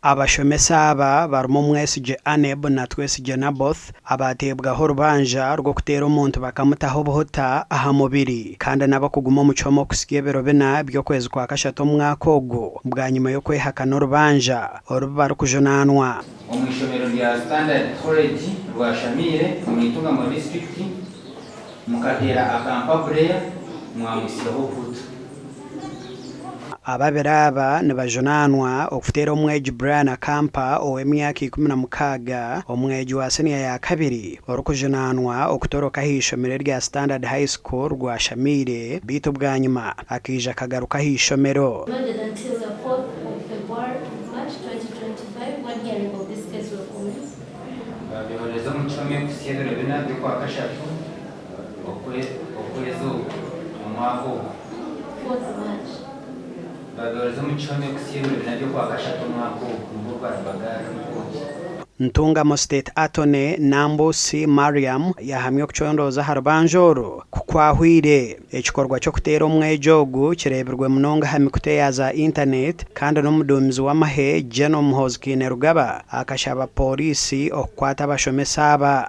abashomesa aba barimu Mwesigye Aneb na Twesigye Naboth abateebwaho orubanja rwo kuteera omuntu bakamutaho obuhuta aha mubiri kandi n'abakuguma omu kyomo okusiga ebiro 4 by'okwezi kwa Kashatu omu mwaka ogu bwanyuma y'okwehakana orubanja oru barikujunaanwa omu ishomero rya Standard College rwa Shamire mu Itungamo District mukateera akampa bureya mwamusiraho obuhuta. ababiri aba nibajunaanwa okuteera omwegi Brian Akampa ow'emyaka 16 omwegi wa senior ya kabiri orikujunaanwa okutoroka ah'ishomero rya Standard High School rwa Shamire bitu bwanyuma akija akagaruka ah'ishomero. Babihorezo mu kyomo okusiga ebiro 4 by'okwa Kashatu okwezi omwaka ogu. Babihorezo mu kyomo okusiga ebiro 4 by'okwa Kashatu omwaka ogu nibwo barabagara ripoti. Ntungamo State Attorney Nambusi Mariam yahamya okucondoza aha rubanja oru kukwahwire ekikorwa ky'okuteera omwegi ogu kireeberwe munonga aha mikutu ya za internet kandi n'omuduumizi w'amahe General Muhoozi Kainerugaba akashaba polisi okukwata abashomesa aba.